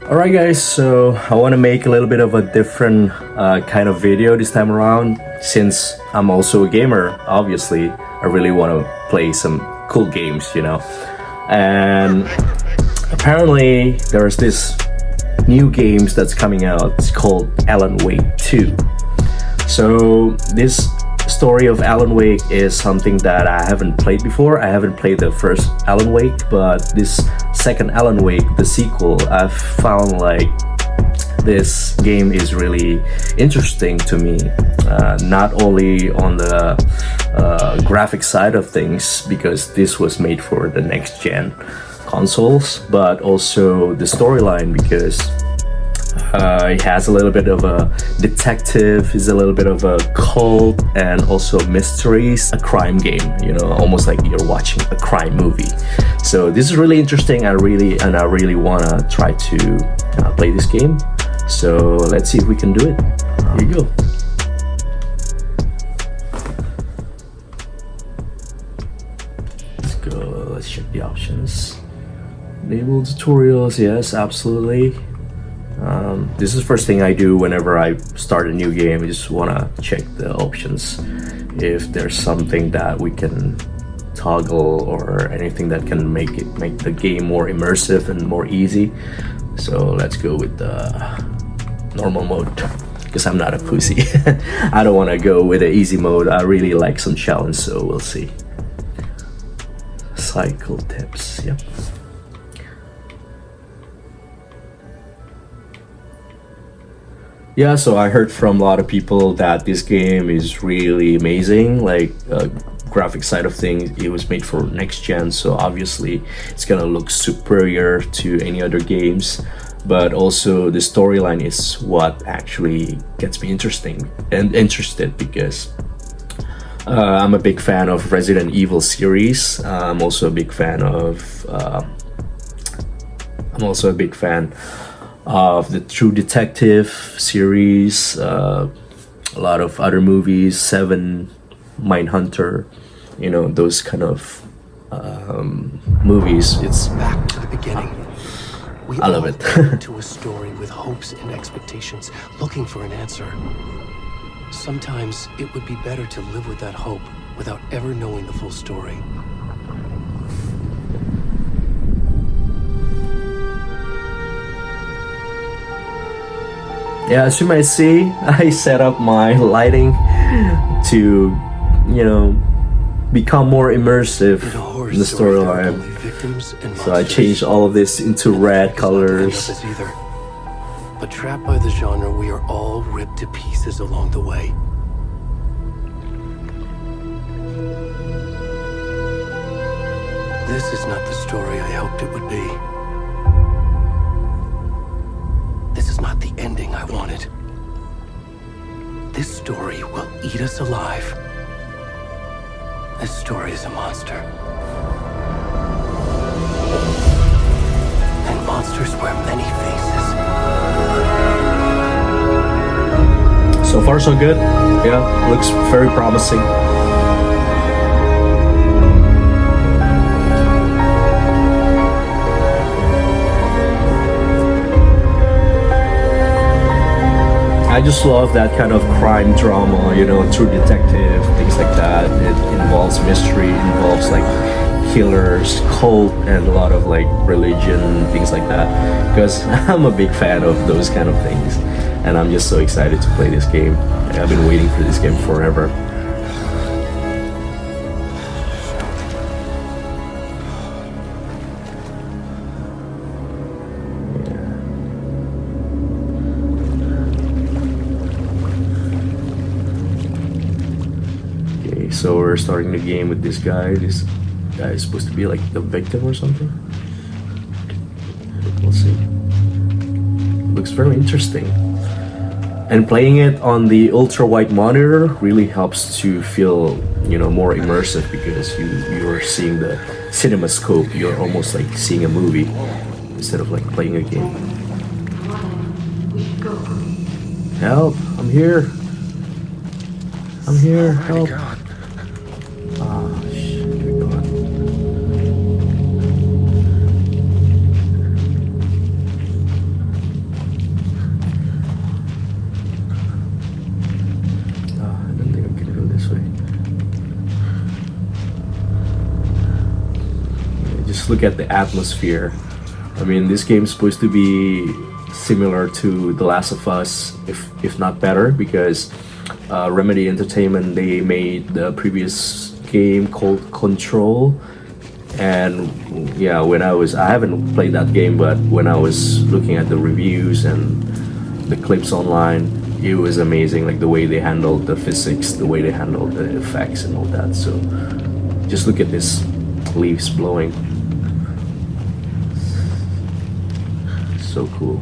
Alright guys, so I want to make a little bit of a different kind of video this time around. Since I'm also a gamer, obviously, I really want to play some cool games. And apparently there's this new games that's coming out. It's called Alan Wake 2. So this story of Alan Wake is something that I haven't played before. I haven't played the first Alan Wake, but this second Alan Wake, the sequel, I've found like this game is really interesting to me. Not only on the graphic side of things, because this was made for the next gen consoles, but also the storyline, because it has a little bit of a detective, is a little bit of a cult, and also mysteries, a crime game, almost like you're watching a crime movie. So this is really interesting. I really want to try to play this game. So let's see if we can do it. Here you go. Let's go. Let's check the options. Enable tutorials. Yes, absolutely. This is the first thing I do whenever I start a new game. I just want to check the options, if there's something that we can toggle or anything that can make the game more immersive and more easy. So let's go with the normal mode, because I'm not a pussy. I don't want to go with the easy mode. I really like some challenge, so we'll see. Cycle tips. Yep. Yeah, so I heard from a lot of people that this game is really amazing. Like graphic side of things, it was made for next gen, so obviously it's gonna look superior to any other games. But also the storyline is what actually gets me interested, because I'm a big fan of Resident Evil series. I'm also a big fan of the True Detective series, a lot of other movies, Seven, Mindhunter, those kind of movies. It's back to the beginning. I love it. To a story with hopes and expectations, looking for an answer. Sometimes it would be better to live with that hope without ever knowing the full story. Yeah, as you might see, I set up my lighting to, become more immersive in the storyline. So I changed all of this into red colors. But trapped by the genre, we are all ripped to pieces along the way. This is not the story I hoped it would be. This is not the ending I wanted. This story will eat us alive. This story is a monster. And monsters wear many faces. So far so good. Yeah, looks very promising. I just love that kind of crime drama, True Detective, things like that. It involves mystery, involves like killers, cult, and a lot of like religion, things like that. Because I'm a big fan of those kind of things, and I'm just so excited to play this game. I've been waiting for this game forever. So we're starting the game with this guy. This guy is supposed to be like the victim or something. We'll see. Looks very interesting. And playing it on the ultra wide monitor really helps to feel, more immersive, because you're seeing the cinema scope. You're almost like seeing a movie instead of like playing a game. Help! I'm here. Help! just look at the atmosphere. I mean, this game's supposed to be similar to The Last of Us, if not better, because Remedy Entertainment, they made the previous game called Control. And yeah, I haven't played that game, but when I was looking at the reviews and the clips online, it was amazing, like the way they handled the physics, the way they handled the effects and all that. So just look at this leaves blowing. So cool.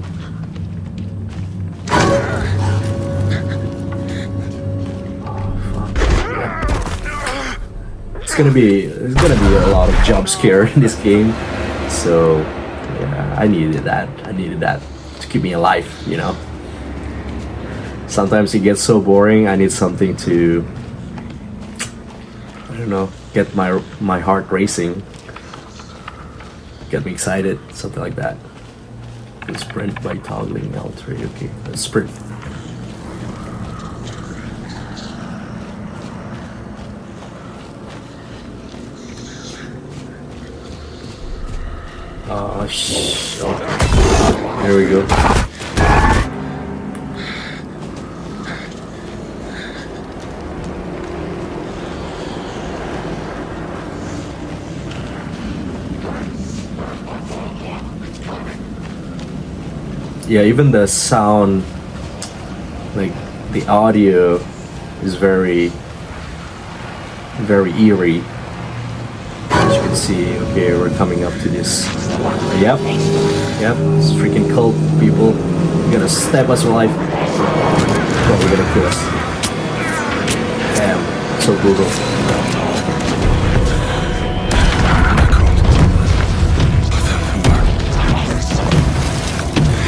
There's gonna be a lot of jump scare in this game, so yeah, I needed that to keep me alive, you know. Sometimes it gets so boring, I need something to, I don't know, get my heart racing, get me excited, something like that. Sprint by toggling L3. Okay, let's sprint. Oh, there we go. Yeah, even the sound, like the audio is very eerie. As you can see, okay, we're coming up to this. Yep, it's freaking cult people. They're gonna stab us alive. Probably gonna kill us. Damn, so brutal.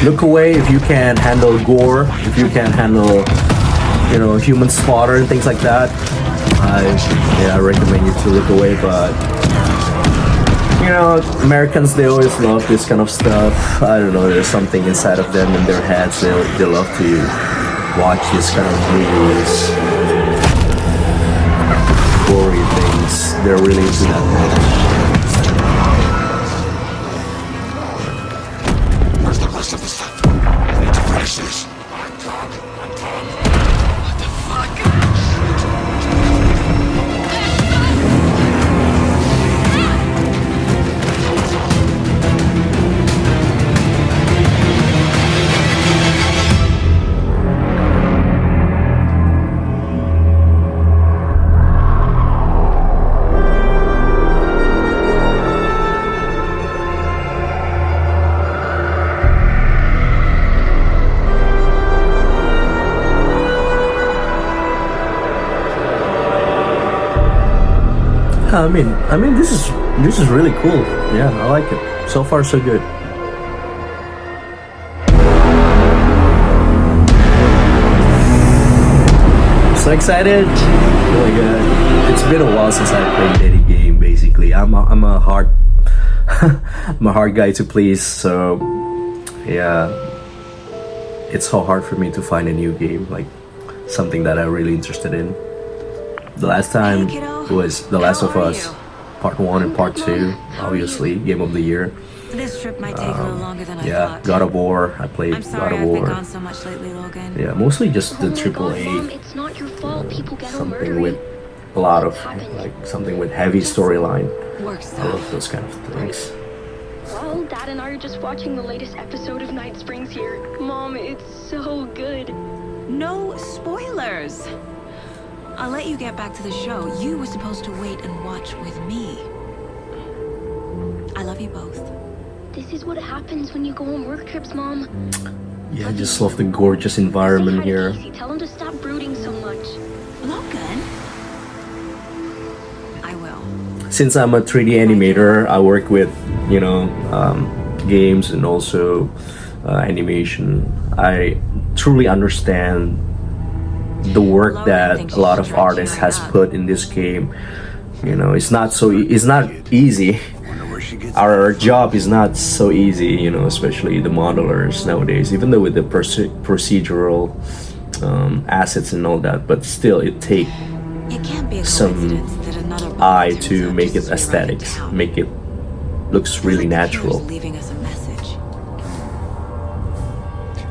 Look away if you can handle gore, if you can handle, you know, human slaughter and things like that. I recommend you to look away, but you know, Americans, they always love this kind of stuff. I don't know, there's something inside of them in their heads. They love to watch this kind of movies, gory things. They're really into that. Where's the rest of the stuff? I need to finish this. What the fuck? I mean, this is really cool. Yeah, I like it. So far, so good. So excited! Oh my god, it's been a while since I played any game. Basically, I'm a hard I'm a hard guy to please. So yeah, it's so hard for me to find a new game, like something that I'm really interested in. The last time was The Last of Us Part 1 and Part 2, obviously, Game of the Year. This trip might take a little longer than I thought. God of War, I played I'm sorry God of I've been War. gone so much lately, Logan. Yeah, mostly just the Mom, AAA, it's not your fault. People get something murdered. with a lot of, like, something with heavy storyline. Work I stuff. love those kind of things. Well, Dad and I are just watching the latest episode of Night Springs here. Mom, it's so good. No spoilers. I'll let you get back to the show. You were supposed to wait and watch with me. I love you both. This is what happens when you go on work trips, Mom. Yeah, I just love the gorgeous environment Say hi to here. Casey. Tell him to stop brooding so much. Logan? I will. Since I'm a 3D animator, I work with, you know, games and also animation. I truly understand the work that a lot of artists has put in this game. You know, it's not easy. Our job is not so easy, you know, especially the modelers nowadays, even though with the procedural assets and all that, but still it takes It can't be a some coincidence that another eye ball to turns make up it just right in aesthetics, town. make it looks really Like the killer's natural. leaving us a message.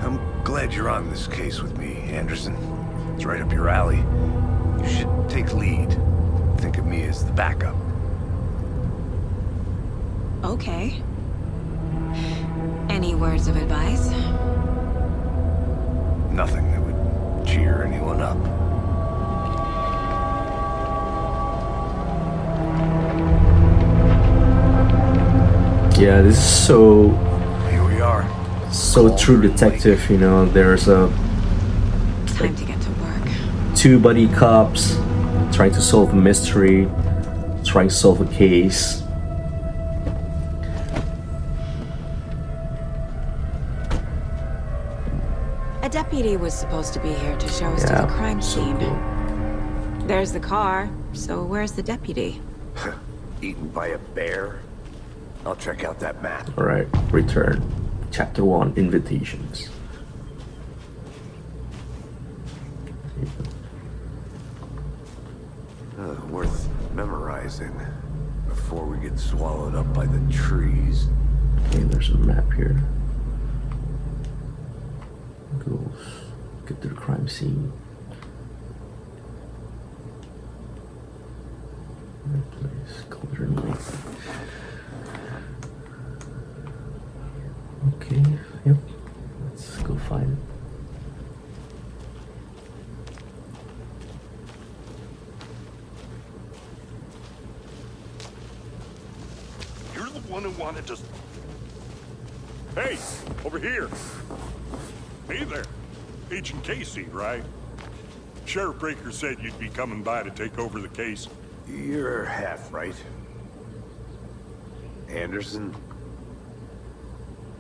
I'm glad you're on this case with me, Anderson. It's right up your alley. You should take lead. Think of me as the backup. Okay. Any words of advice? Nothing that would cheer anyone up. Yeah, this is so Here we are. true detective, you know. There's Time to get to work. two buddy cops trying to solve a mystery, trying to solve a case. A deputy was supposed to be here to show us to Yeah, the crime so scene. cool. There's the car, so where's the deputy? Eaten by a bear? I'll check out that map. All right, return. Chapter 1, invitations. Worth memorizing before we get swallowed up by the trees. Okay, there's a map here. Goes, get to the crime scene. Place, color and light. Okay, yep. Let's go find it. You're the one who wanted to... Hey, over here. Hey there. Agent Casey, right? Sheriff Breaker said you'd be coming by to take over the case. You're half right. Anderson?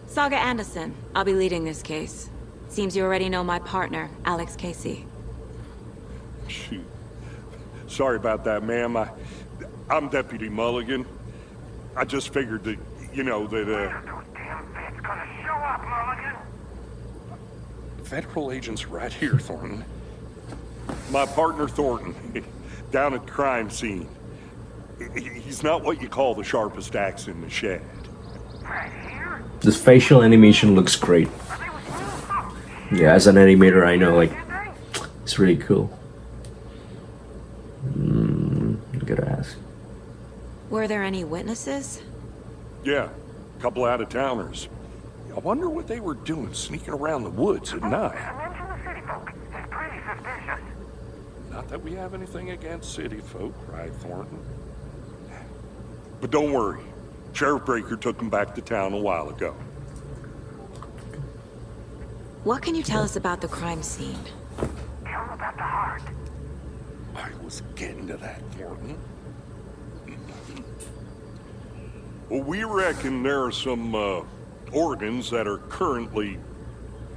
Saga Anderson. I'll be leading this case. Seems you already know my partner, Alex Casey. Shoot. Sorry about that, ma'am. I'm Deputy Mulligan. I just figured that, you know, that, Federal agents right here, Thornton. My partner, Thornton, down at the crime scene. He's not what you call the sharpest axe in the shed. This facial animation looks great. Yeah, as an animator, I know, like, it's really cool. I gotta ask. Were there any witnesses? Yeah, a couple out-of-towners. I wonder what they were doing sneaking around the woods at night. Not that we have anything against city folk, right, Thornton? But don't worry. Sheriff Breaker took them back to town a while ago. What can you tell us about the crime scene? I was getting to that, Thornton. Well, we reckon there are some, organs that are currently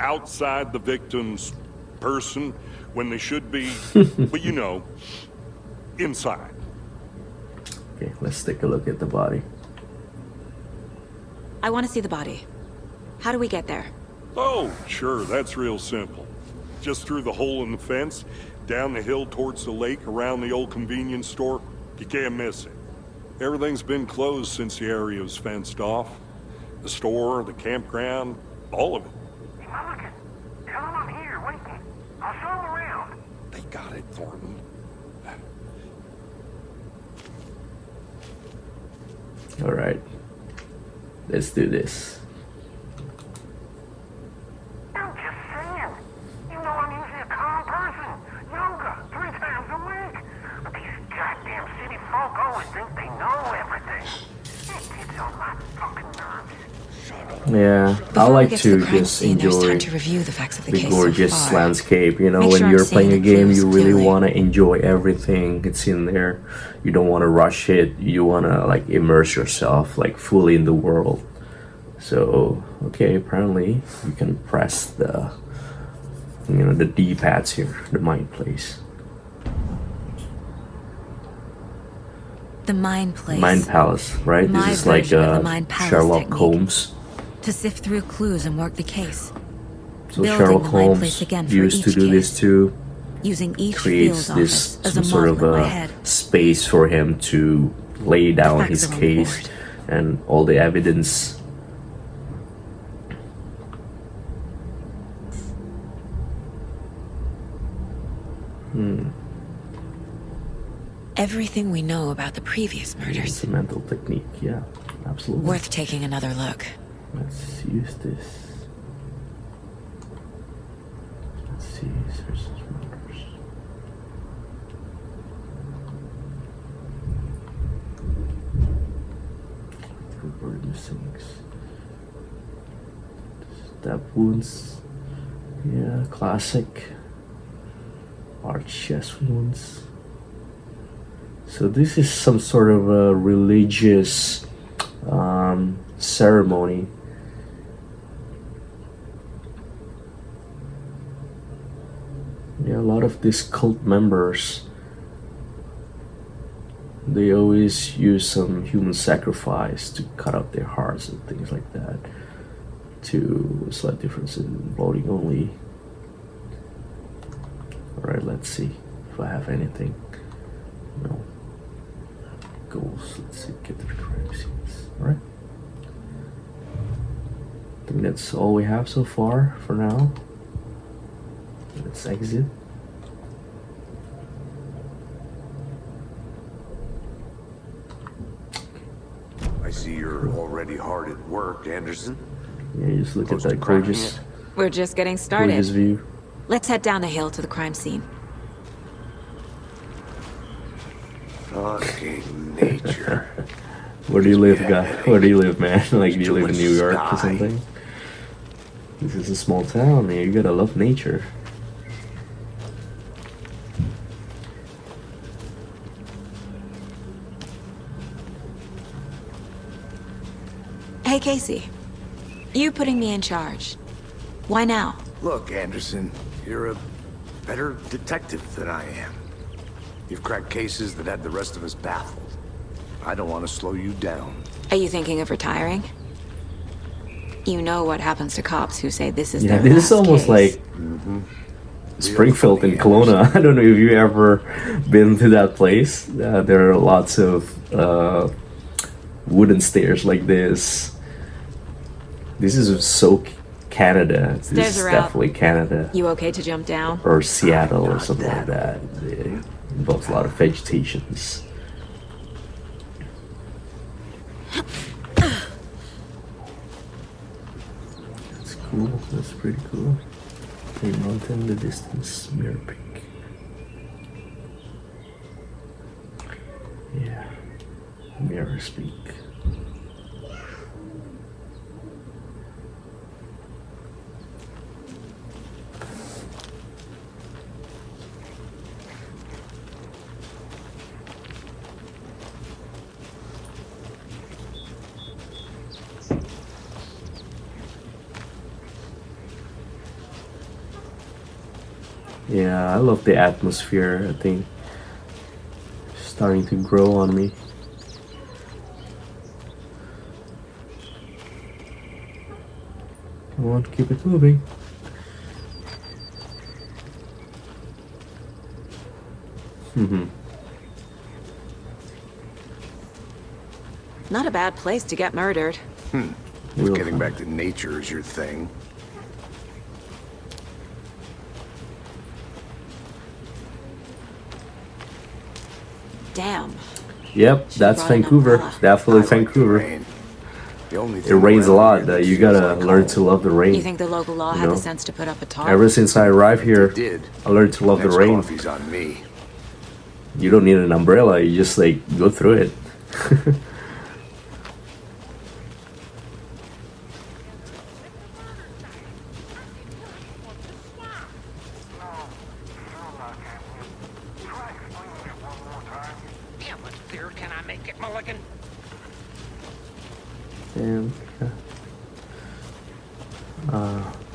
outside the victim's person when they should be, but you know, inside. Okay, let's take a look at the body. I want to see the body. How do we get there? Oh, sure, that's real simple. Just through the hole in the fence, down the hill towards the lake, around the old convenience store. You can't miss it. Everything's been closed since the area was fenced off. The store, the campground, all of it. Hey, Mulligan, tell him I'm here, waiting. I'll show him around. They got it, Thornton. All right, let's do this. I'm just saying. You know I'm usually a calm person. Yoga, 3 times a week. But these goddamn city folk always think they know everything. It gets on my fucking nerves. Yeah, I Before we like get to the crime just scene, there's enjoy time to review the facts of the the case gorgeous so far. landscape. You know, Make when sure I'm you're seeing playing a the game, clues you really clearly. want to enjoy everything that's in there. You don't want to rush it. You want to like immerse yourself like fully in the world. So, okay, apparently you can press the, you know, the D-pads here, the mind place. The Mind Place. Mind Palace, right? My This is like version of the Mind Palace Sherlock technique. Holmes. To sift through clues and work the case. So Building Sherlock the Mind Holmes Place again for used to each do this case. too. Using each Creates field this office as some a sort model of in my a hid. space for him to lay down Facts his are on case, board. and all the evidence. Everything we know about the previous murders. It's a mental technique, yeah, absolutely. Worth taking another look. Let's use this. Let's see, search murders. Reported missings. Stab wounds. Yeah, classic. Arch chest wounds. So this is some sort of a religious ceremony. Yeah, a lot of these cult members, they always use some human sacrifice to cut out their hearts and things like that. To slight difference in voting only. Alright, let's see if I have anything. No. Goals. Let's see. Get to the crime scenes. Alright. I think that's all we have so far for now. Let's exit. I see you're already hard at work, Anderson. Yeah, just look at Close that to cracking gorgeous, it. We're just getting gorgeous started. view. Let's head down the hill to the crime scene. Fucking nature. Where do you live, guy? Where do you live, man? Like, do you live in Enjoy New York or sky. something? This is a small town, man. You gotta love nature. Hey, Casey. You putting me in charge. Why now? Look, Anderson, you're a better detective than I am. You've cracked cases that had the rest of us baffled. I don't want to slow you down. Are you thinking of retiring? You know what happens to cops who say this is Yeah, their this is last almost case. like Springfield in Kelowna. I don't know if you ever been to that place. There are lots of wooden stairs like this. This is so Canada. This Stairs is are out. definitely Canada. You okay to jump down? Or Seattle or something like that. It involves a lot of vegetations. That's cool. That's pretty cool. A mountain in the distance, mirror peak. Yeah, mirrors peak. Yeah, I love the atmosphere. I think it's starting to grow on me. Come on, keep it moving. Not a bad place to get murdered. If We'll getting find- back to nature is your thing. Damn. Yep, that's brought an Vancouver. umbrella. Definitely I like the Vancouver. rain. The only It thing rains a around lot. here that You feels gotta like learn home. to love the You rain. think the local law You had know, the sense to put up a tarp? Ever since I arrived here, They did. I learned to love the Next rain. coffee's on me. You don't need an umbrella. You just like go through it. Damn it, dear, can I make it, Mulligan? Damn.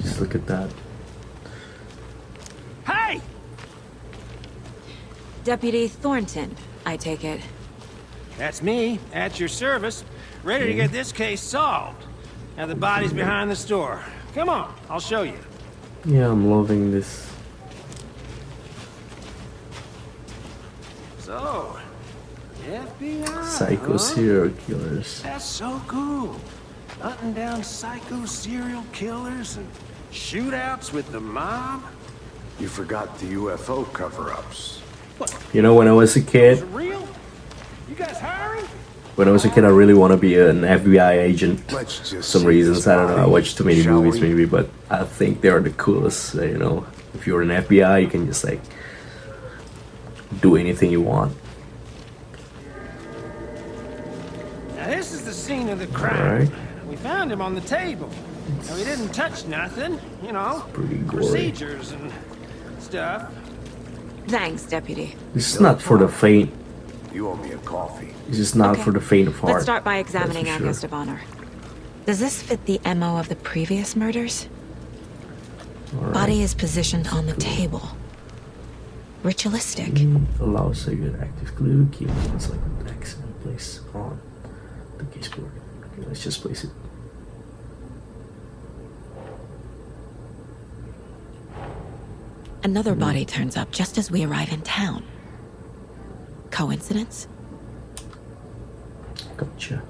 Just look at that. Hey! Deputy Thornton, I take it. That's me, at your service, ready to get this case solved. Now the body's behind the store. Come on, I'll show you. Yeah, I'm loving this. So, FBI. Psycho huh? serial killers. That's so cool. Hunting down psycho serial killers and shootouts with the mob. You forgot the UFO cover-ups. You know, when I was a Is kid, it real? You guys hiring? I really want to be an FBI agent. Let's just Some see reasons, this I don't know. I body, watched too many shall movies, we? maybe, but I think they are the coolest. You know, if you're an FBI, you can just like do anything you want. Now this is the scene of the crime. Alright. We found him on the table. And we didn't touch nothing, you know. Pretty gory. Procedures and stuff. Thanks, Deputy. This is not for the faint. You owe me a coffee. This is not Okay. for the faint of heart. Let's start by examining that's our for guest of honor. Does this fit the MO of the previous murders? Alright. Body is positioned on the table. Ritualistic. Allows a good active glue. Keep it like an X and place on the caseboard. Okay, let's just place it. Another body turns up just as we arrive in town. Coincidence? Gotcha.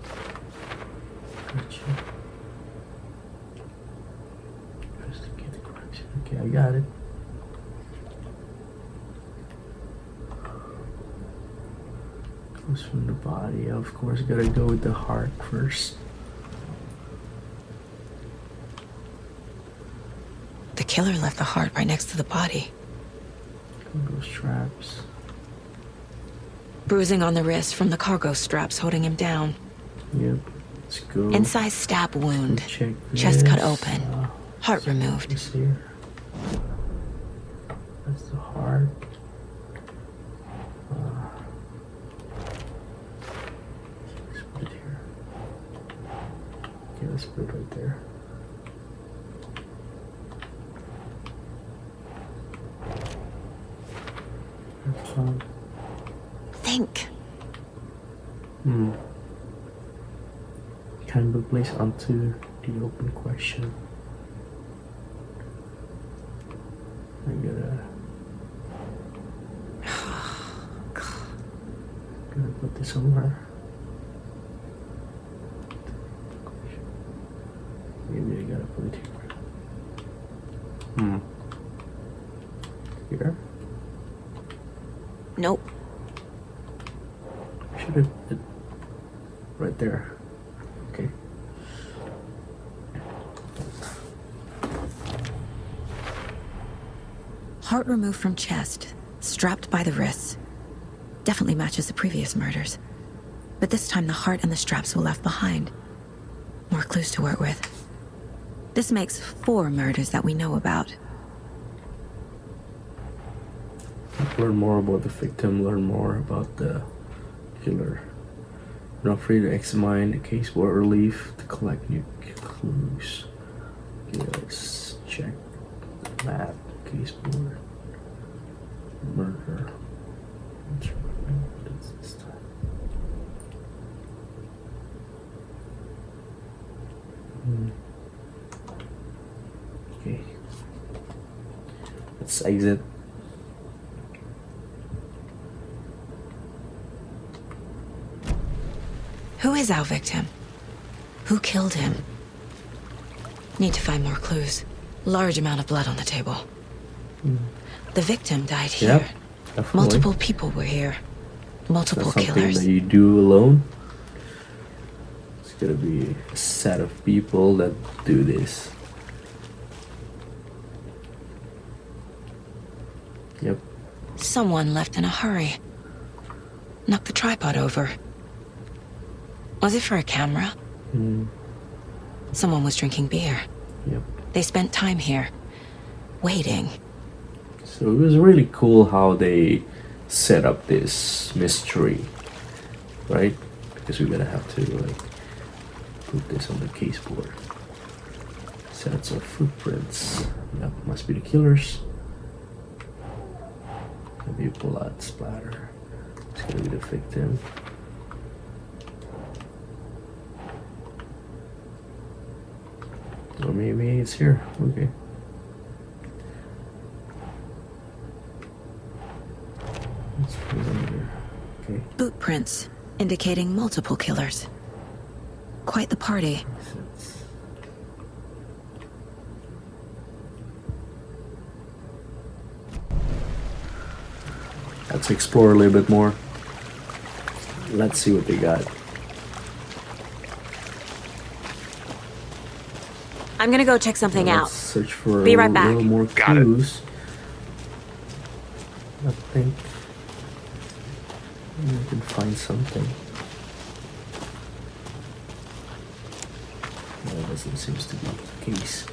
Investigate the crime scene. Okay, I got it. Goes from the body. Of course, gotta go with the heart first. The killer left the heart right next to the body. Cargo straps. Bruising on the wrist from the cargo straps holding him down. Yep. Let's go. Incised stab wound. Check Chest cut this. open. Heart removed. This here. That's the heart. Let's put it here. Okay, let's put it right there. That's fine. Think. Can be placed onto the open question. I gotta put this somewhere. Maybe I gotta put it here. Here? Nope. Should have put it right there. Okay. Heart removed from chest, strapped by the wrists. Definitely matches the previous murders. But this time the heart and the straps were left behind. More clues to work with. This makes 4 murders that we know about. Learn more about the victim, learn more about the killer. Not free to examine the case or leave to collect new clues. Okay, let's check the map, case board, murder. What is this time? Okay. Let's exit. Who is our victim? Who killed him? Need to find more clues. Large amount of blood on the table. The victim died here. Yep, definitely. Multiple people were here. Multiple That's something killers. that you do alone. It's gonna be a set of people that do this. Yep. Someone left in a hurry. Knocked the tripod over. Was it for a camera? Someone was drinking beer. Yep. They spent time here, waiting. So it was really cool how they set up this mystery, right? Because we're gonna have to like put this on the case board. Sets of footprints. Yep, must be the killers. Maybe blood splatter. It's gonna be the victim. Or maybe it's here. Okay. Let's put it under Okay. Boot prints indicating multiple killers. Quite the party. Let's explore a little bit more. Let's see what they got. I'm gonna go check something Let's out. search for Be a right back. little more Got it. clues. I think we can find something. No, that doesn't seem to be the case.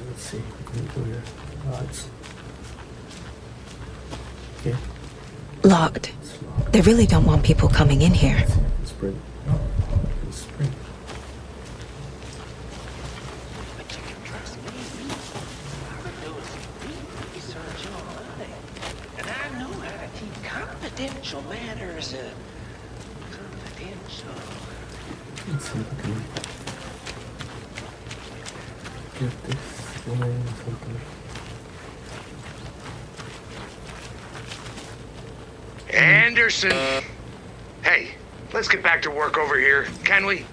Let's see. Can we go here? Odds. Okay. Locked. It's locked. They really don't want people coming in here. Let's bring. Let's bring. But you can trust me. I would do some research online. And I know how to keep confidential matters confidential. Let's see if we can get this line or something. Anderson! Hey, let's get back to work over here, can we?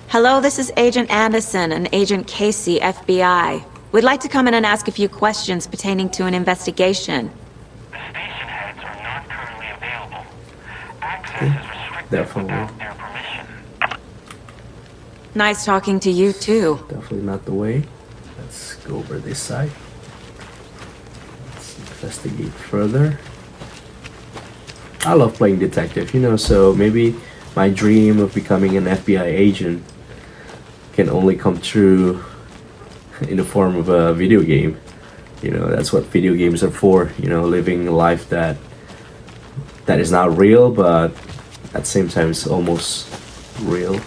Hello, this is Agent Anderson and Agent Casey, FBI. We'd like to come in and ask a few questions pertaining to an investigation. The station heads are not currently available. Access is restricted Definitely. without their permission. Nice talking to you, too. Definitely not the way. Let's go over this side. Let's investigate further. I love playing detective, you know, so maybe my dream of becoming an FBI agent can only come true in the form of a video game. You know, that's what video games are for, you know, living a life that is not real, but at the same time it's almost real.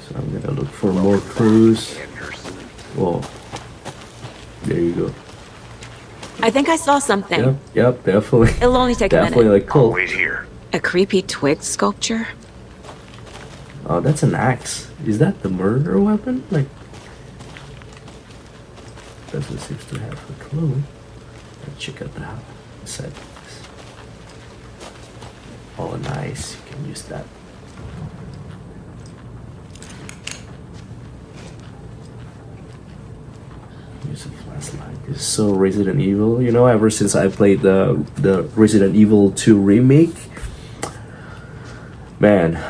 So I'm gonna look for more clues. Whoa. There you go. I think I saw something. Yep, definitely. It'll only take a Definitely minute. like cool. Wait here. A creepy twig sculpture? Oh, that's an axe. Is that the murder weapon? Like, doesn't seem to have a clue. Let's check out the house. Inside this. Oh, nice. You can use that. Use a flashlight. This is so Resident Evil. You know, ever since I played the Resident Evil 2 remake, man,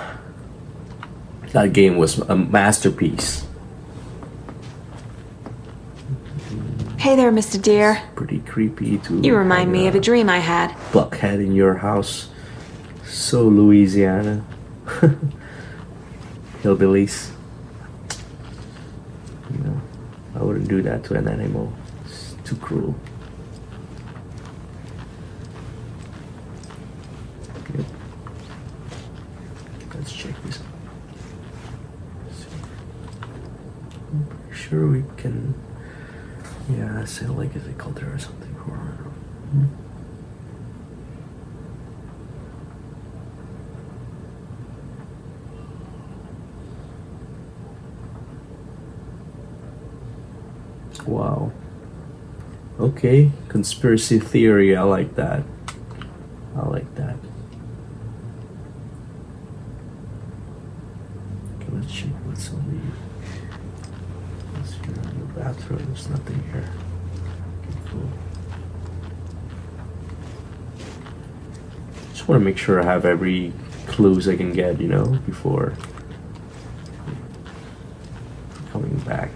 that game was a masterpiece. Hey there, Mr. Deer. Pretty creepy to. You remind me of a have dream I had. Buckhead in your house. So Louisiana. Hillbillies. You know, I wouldn't do that to an animal. It's too cruel. Yep. Let's check this out. I'm pretty sure we can. Yeah, I say like is it called there or something for Wow. Okay, conspiracy theory. I like that. I like that. Okay, let's check what's on the. Let's see in the bathroom. There's nothing here. Okay, cool. Just want to make sure I have every clues I can get, you know, before coming back.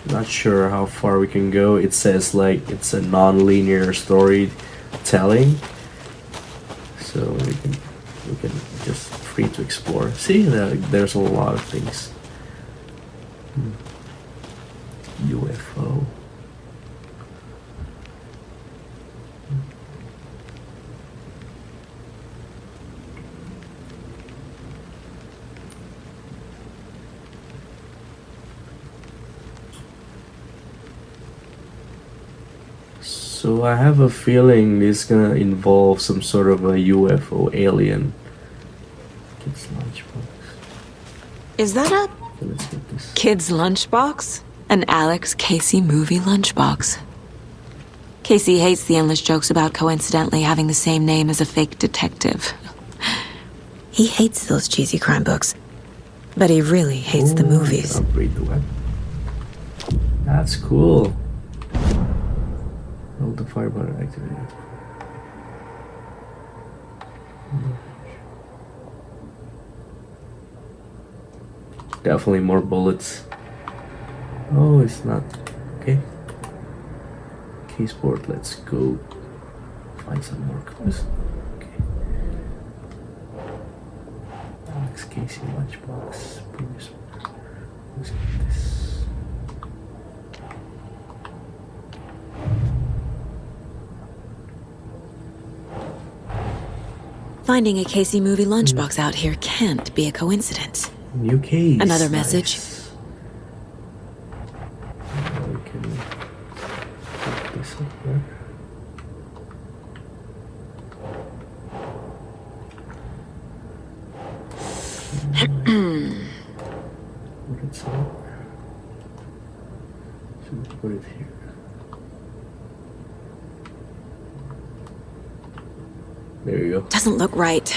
Not sure how far we can go. It says like it's a non-linear storytelling, so we can just free to explore. See, there's a lot of things. UFO. So I have a feeling this is gonna involve some sort of a UFO alien Is that a Okay, let's get this. kid's lunchbox? An Alex Casey movie lunchbox. Casey hates the endless jokes about coincidentally having the same name as a fake detective. He hates those cheesy crime books. But he really hates the movies. Upgrade the weapon. That's cool. Hold the fire button activated. Definitely more bullets. Oh, it's not. Okay. Caseboard, let's go find some more clues. Okay. Alex Casey lunchbox. Previous. Let's get this. Finding a Casey movie lunchbox out here can't be a coincidence. New case. Another message. Nice. We can put this up there. Put it somewhere. Should we put it here? There you go. Doesn't look right.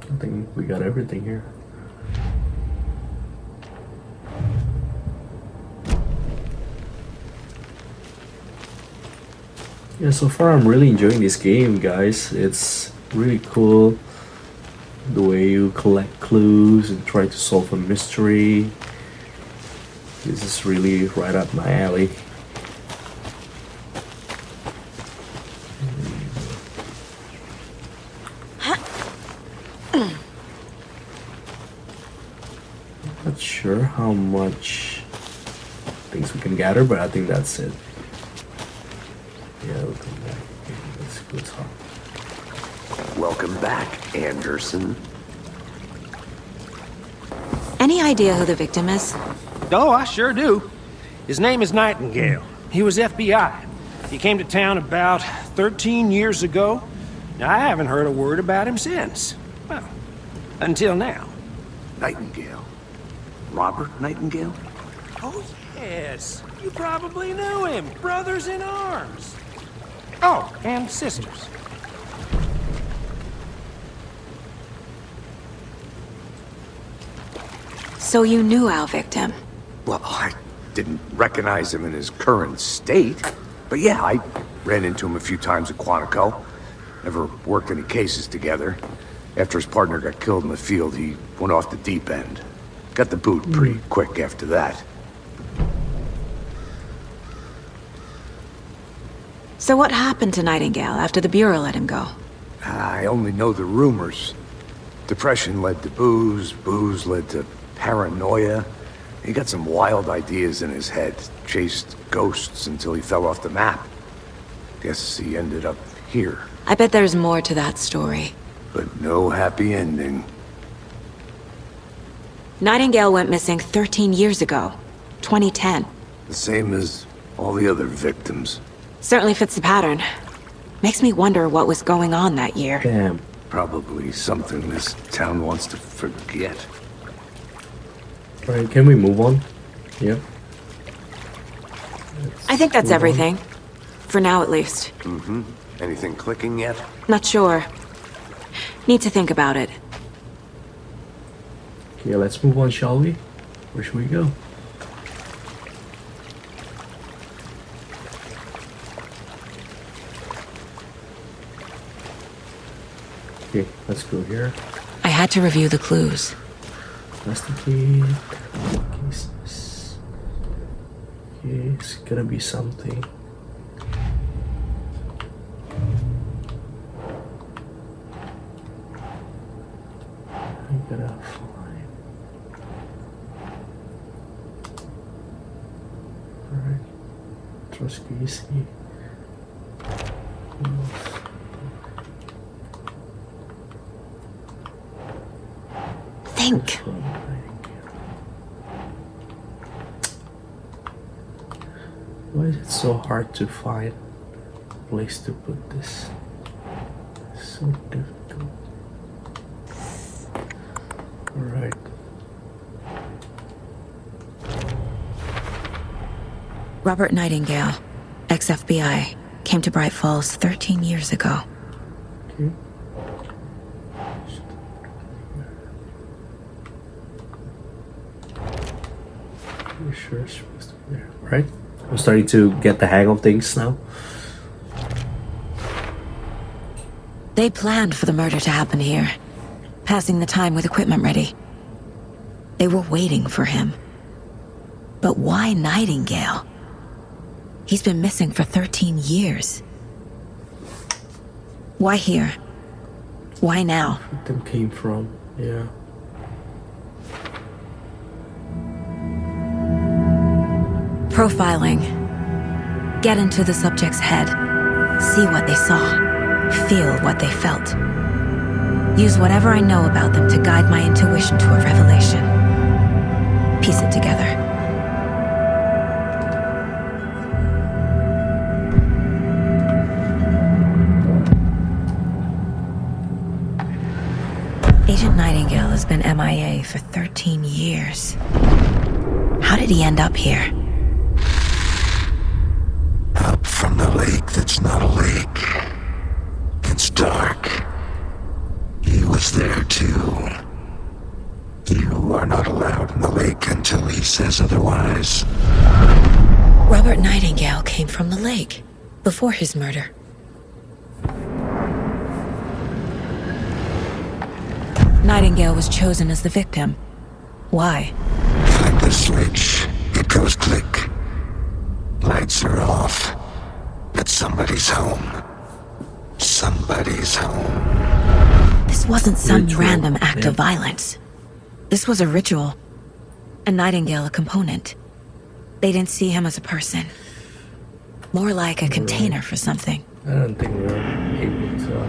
I think we got everything here. Yeah, so far I'm really enjoying this game, guys. It's really cool the way you collect clues and try to solve a mystery. This is really right up my alley. Not sure how much things we can gather, but I think that's it. Yeah, we'll come back. Okay, let's go talk. Welcome back, Anderson. Any idea who the victim is? Oh, I sure do. His name is Nightingale. He was FBI. He came to town about 13 years ago. Now, I haven't heard a word about him since. Well, until now. Nightingale. Robert Nightingale? Oh, yes. You probably knew him. Brothers in arms. Oh, and sisters. So you knew our victim. Well, I didn't recognize him in his current state. But yeah, I ran into him a few times at Quantico. Never worked any cases together. After his partner got killed in the field, he went off the deep end. Got the boot pretty quick after that. So what happened to Nightingale after the Bureau let him go? I only know the rumors. Depression led to booze, booze led to paranoia. He got some wild ideas in his head, chased ghosts until he fell off the map. Guess he ended up here, I bet there's more to that story. but no happy ending. Nightingale went missing 13 years ago, 2010. The same as all the other victims. Certainly fits the pattern. Makes me wonder what was going on that year. Damn. Probably something this town wants to forget. Alright, can we move on? Yep. I think that's everything. For now, at least. Anything clicking yet? Not sure. Need to think about it. Okay, let's move on, shall we? Where should we go? Okay, let's go here. I had to review the clues. Investigate. Cases. Okay, it's gonna be something. I gotta find. Alright. Trust Casey. Think. Why is it so hard to find a place to put this? So So difficult. Alright. Robert Nightingale, ex-FBI, came to Bright Falls 13 years ago. Okay. Pretty sure it's supposed to be there. Right? I'm starting to get the hang of things now. They planned for the murder to happen here, passing the time with equipment ready. They were waiting for him. But why Nightingale? He's been missing for 13 years. Why here? Why now? Where them came from? Yeah. Profiling. Get into the subject's head. See what they saw. Feel what they felt. Use whatever I know about them to guide my intuition to a revelation. Piece it together. Agent Nightingale has been MIA for 13 years. How did he end up here? Up from the lake that's not a lake. It's dark. He was there too. You are not allowed in the lake until he says otherwise. Robert Nightingale came from the lake before his murder. Nightingale was chosen as the victim. Why? Flip the switch. It goes click. Lights are off. But somebody's home. Somebody's home. This wasn't some Ritual. random act Yeah. of violence. This was a ritual. A Nightingale a component. They didn't see him as a person. More like a container for something. I don't think we're able to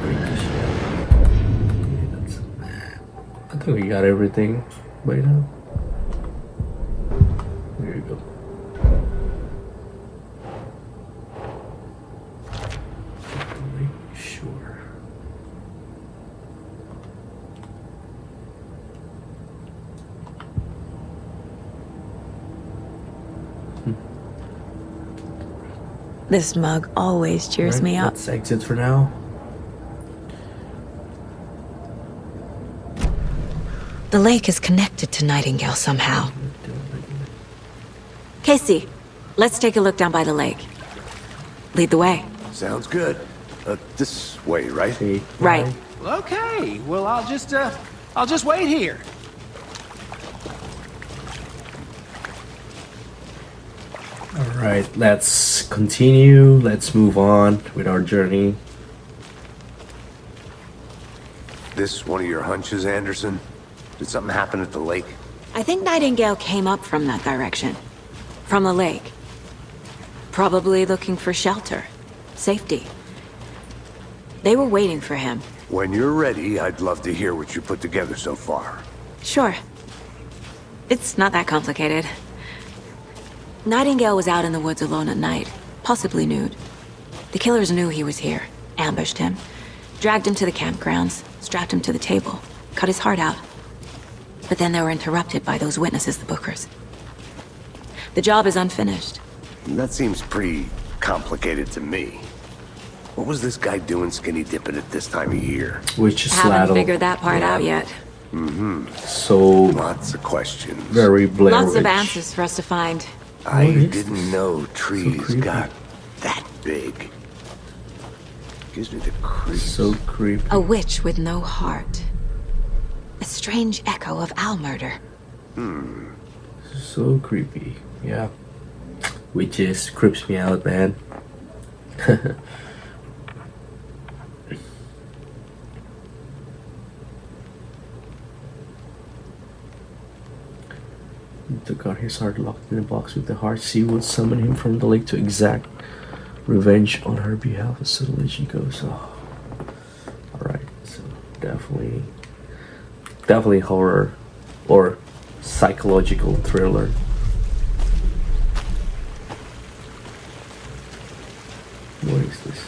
break this yet. I think we got everything by now. There you go. Sure. This mug always cheers me up. Let's exit for now. The lake is connected to Nightingale somehow. Casey, let's take a look down by the lake. Lead the way. Sounds good. This way, right? See. Right. Okay, well, I'll just wait here. Alright, let's continue. Let's move on with our journey. This one of your hunches, Anderson? Did something happen at the lake? I think Nightingale came up from that direction. From the lake. Probably looking for shelter. Safety. They were waiting for him. When you're ready, I'd love to hear what you put together so far. Sure. It's not that complicated. Nightingale was out in the woods alone at night, possibly nude. The killers knew he was here, ambushed him, dragged him to the campgrounds, strapped him to the table, cut his heart out. But then they were interrupted by those witnesses, the Bookers. The job is unfinished. That seems pretty complicated to me. What was this guy doing skinny dipping at this time of year? Which is Haven't Ladle. figured that part out yet. So Lots of questions. very Blair Lots of Witch. answers for us to find. I What is didn't this? know trees creepy. got that big. Gives me the creeps. So creepy. A witch with no heart. A strange echo of owl murder. So creepy. Yeah. Witches creeps me out, man. He took out his heart, locked in a box with the heart. She will summon him from the lake to exact revenge on her behalf as soon as she goes. Oh. Alright, so definitely horror or psychological thriller. What is this?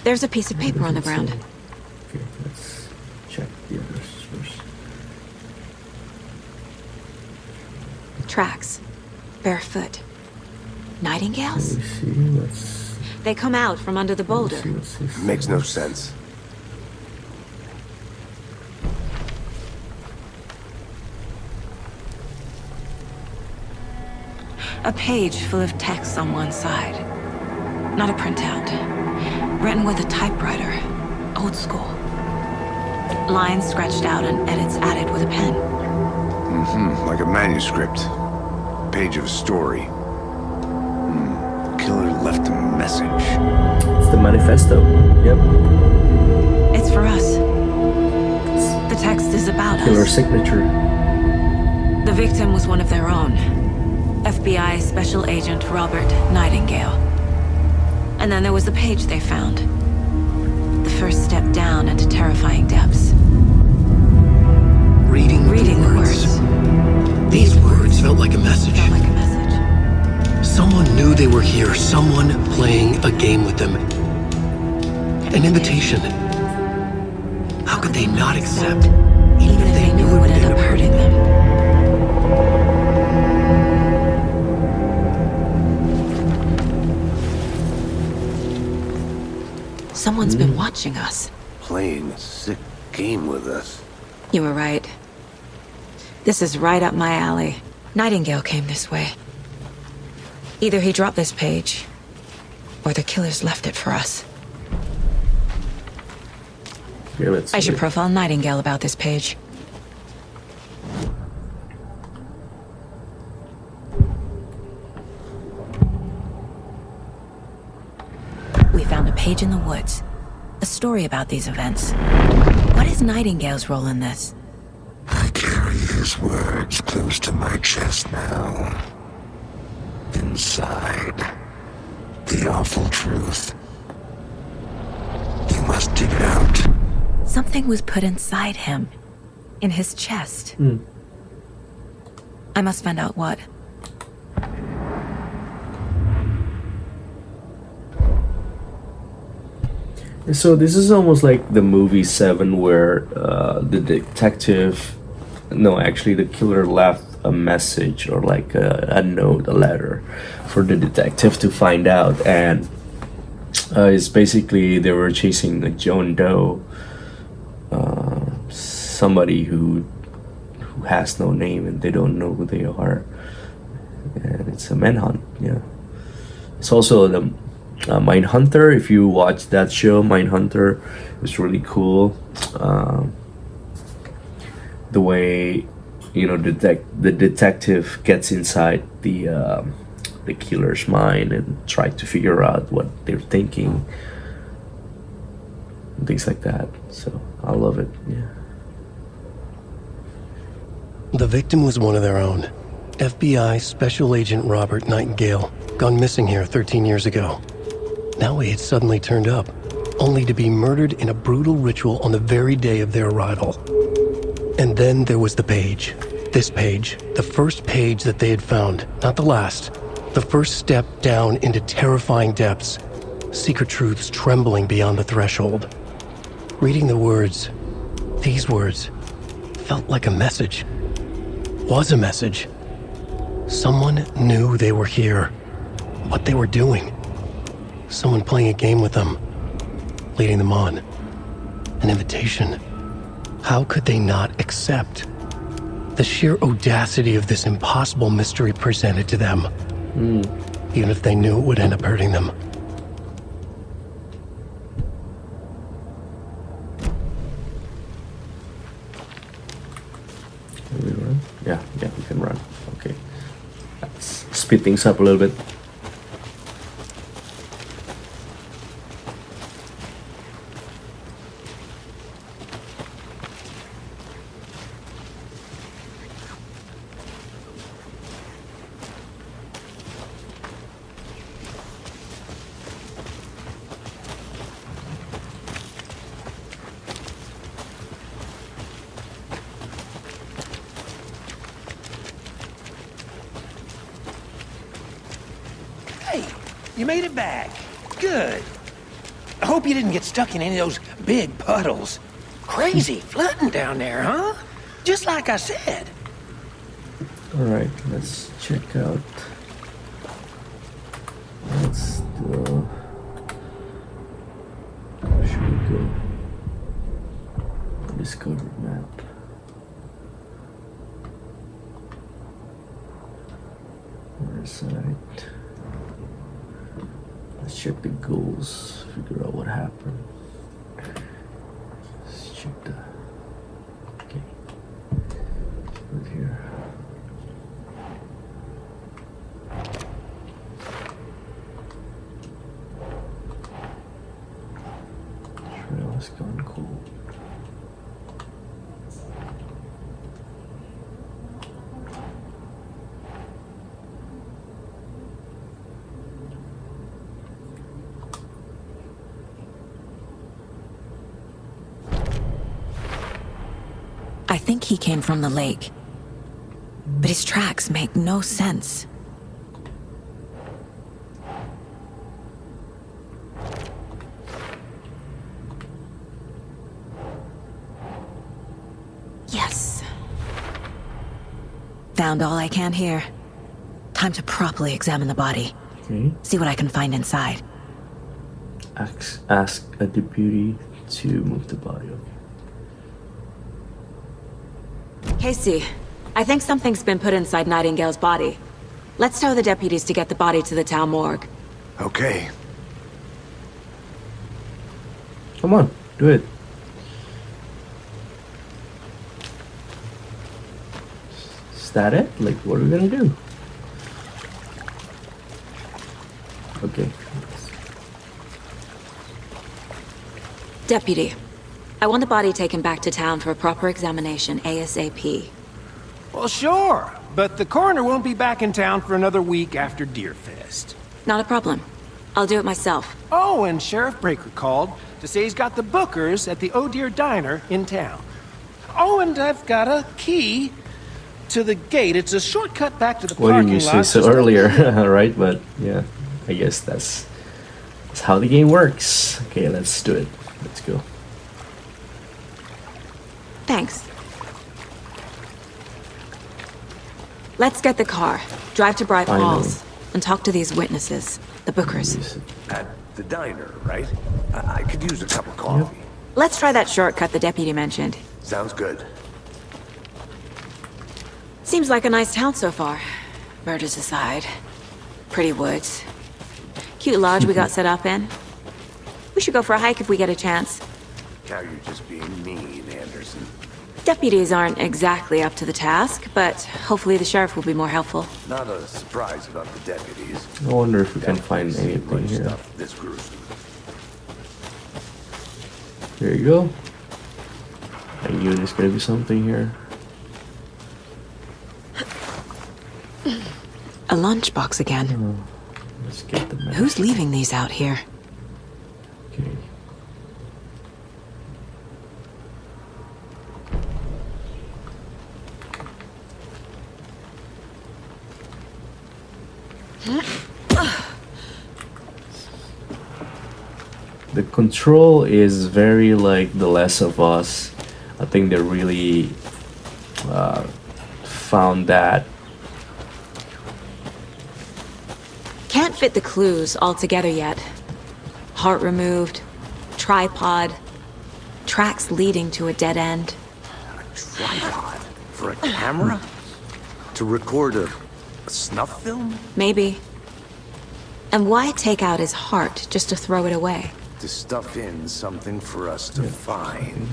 There's a piece of paper on the ground. Okay, let's check the others first. Tracks. Barefoot. Nightingales? Let me see what's. They come out from under the boulder. See what's this. Makes no sense. A page full of text on one side. Not a printout. Written with a typewriter. Old school. Lines scratched out and edits added with a pen. Like a manuscript. Page of a story. Killer left a message. It's the manifesto. Yep. It's for us. The text is about Killer us. signature. The victim was one of their own. FBI Special Agent Robert Nightingale. And then there was the page they found. The first step down into terrifying depths. Reading The words. These words felt like a message. Felt like a message. Someone knew they were here. Someone playing a game with them. An invitation. How could they not accept? Even if they knew it would end up hurting them. Someone's been watching us. Playing a sick game with us. You were right. This is right up my alley. Nightingale came this way. Either he dropped this page, or the killers left it for us. Here, let's I should see. profile Nightingale about this page. We found a page in the woods. A story about these events. What is Nightingale's role in this? I carry his words close to my chest now. Inside, the awful truth. You must dig it out. Something was put inside him. In his chest. I must find out what. So this is almost like the movie Seven, where the detective, no, actually the killer left a message or like a note, a letter for the detective to find out, and it's basically they were chasing a John Doe, somebody who has no name and they don't know who they are, and it's a manhunt. Yeah, it's also the Mindhunter. If you watch that show, Mindhunter, it's really cool. The way, you know, the detective gets inside the killer's mind and try to figure out what they're thinking, and things like that. So I love it. Yeah. The victim was one of their own. FBI Special Agent Robert Nightingale, gone missing here 13 years ago. Now he had suddenly turned up, only to be murdered in a brutal ritual on the very day of their arrival. And then there was the page. This page, the first page that they had found, not the last. The first step down into terrifying depths. Secret truths trembling beyond the threshold. Reading the words, these words, felt like a message. Was a message. Someone knew they were here. What they were doing. Someone playing a game with them, leading them on. An invitation. How could they not accept? The sheer audacity of this impossible mystery presented to them, even if they knew it would end up hurting them. Can we run? Yeah, we can run. Okay. Let's speed things up a little bit. Hey, you made it back. Good. hope you didn't get stuck in any of those big puddles. Crazy flooding down there, huh? Just like I said. Alright, let's check out. Let's do. Where should we go? Discovered map. Side. Let's check the goals, figure out what happened. Let's check the. Okay. Right here. Trail has gone cold. I think he came from the lake. But his tracks make no sense. Yes. Found all I can here. Time to properly examine the body. Okay. See what I can find inside. Ask a deputy to move the body. Okay. Casey, I think something's been put inside Nightingale's body. Let's tell the deputies to get the body to the town morgue. Okay. Come on, do it. Is that it? Like, what are we gonna do? Okay. Deputy, I want the body taken back to town for a proper examination ASAP. Well, sure, but the coroner won't be back in town for another week after Deerfest. Not a problem. I'll do it myself. Oh, and Sheriff Breaker called to say he's got the bookers at the Oh Dear Diner in town. Oh, and I've got a key to the gate. It's a shortcut back to the What parking did you lot. say so earlier, right? But yeah, I guess that's how the game works. Okay, let's do it. Let's go. Thanks. Let's get the car, drive to Bright Finally. Falls, and talk to these witnesses, the bookers. At the diner, right? I could use a cup of coffee. Let's try that shortcut the deputy mentioned. Sounds good. Seems like a nice town so far. Murders aside. Pretty woods. Cute lodge we got set up in. We should go for a hike if we get a chance. Now you're just being mean, Anderson. Deputies aren't exactly up to the task, but hopefully the sheriff will be more helpful. Not a surprise about the deputies. I wonder if we can Don't find see anything much here. stuff this gruesome. There you go. I knew there's gonna be something here. A lunchbox again. Let's get the map. Who's leaving these out here? Okay. The control is very like The Last of Us. I think they really found that. Can't fit the clues all together yet. Heart removed, tripod, tracks leading to a dead end. Tripod? For a camera? To record a snuff film? Maybe. And why take out his heart just to throw it away? To stuff in something for us to find.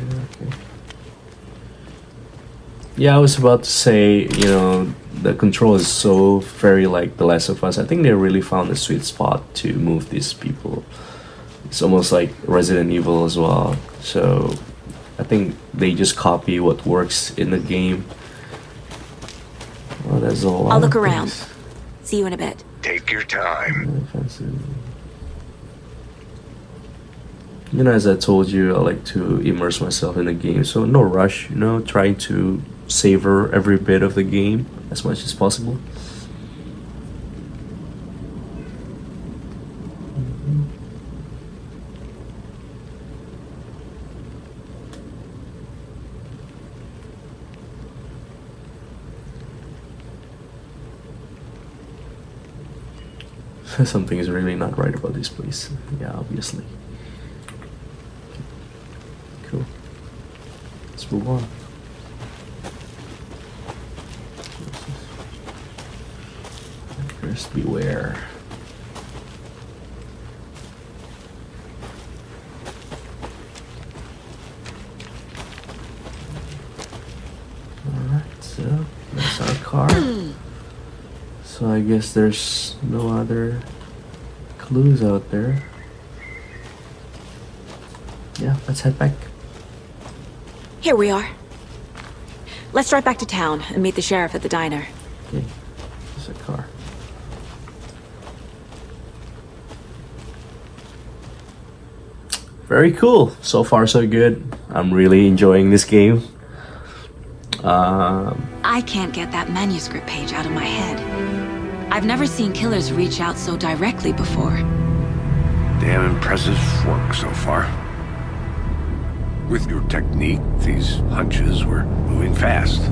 Yeah, I was about to say, you know, the control is so very like The Last of Us. I think they really found a sweet spot to move these people. It's almost like Resident Evil as well. So I think they just copy what works in the game. Well, that's all. I'll look around. See you in a bit. Take your time. You know, as I told you, I like to immerse myself in the game. So no rush, you know, trying to savor every bit of the game as much as possible. Something is really not right about this place. Yeah, obviously. Cool. Let's move on. First, beware. Alright, so that's our car. So I guess there's no other clues out there. Yeah, let's head back. Here we are. Let's drive back to town and meet the sheriff at the diner. Okay, there's a car. Very cool. So far, so good. I'm really enjoying this game. I can't get that manuscript page out of my head. I've never seen killers reach out so directly before. Damn impressive work so far. With your technique, these hunches were moving fast.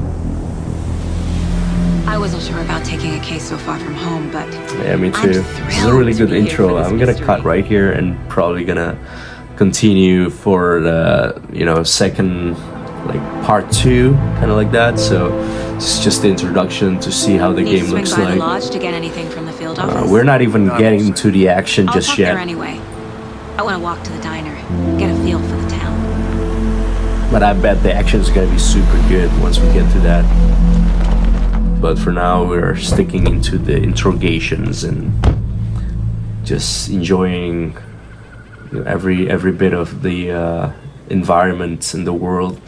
I wasn't sure about taking a case so far from home, but Yeah, me I'm too. This is a thrilled really to good be here intro. for this I'm gonna mystery. cut right here and probably gonna continue for the second, like part 2, kind of like that. So it's just the introduction to see how the Need to game swing looks by the like. lodge to get anything from the field office. We're not even getting to the action I'll just talk yet. there anyway. I want to walk to the diner, get a feel for the town. But I bet the action is gonna be super good once we get to that. But for now, we're sticking into the interrogations and just enjoying every bit of the environment in the world.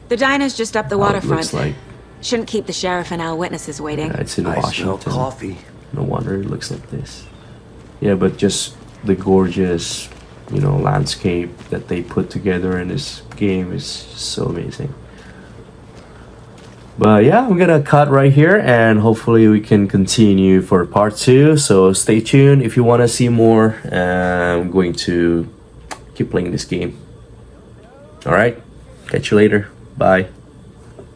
The diner's just up the How it waterfront. looks like. Shouldn't keep the sheriff and our witnesses waiting. It's in I smell Washington. coffee. No wonder it looks like this. Yeah, but just the gorgeous, landscape that they put together in this game is just so amazing. But yeah, I'm gonna cut right here and hopefully we can continue for part 2. So stay tuned if you want to see more. I'm going to keep playing this game. Alright, catch you later. Bye.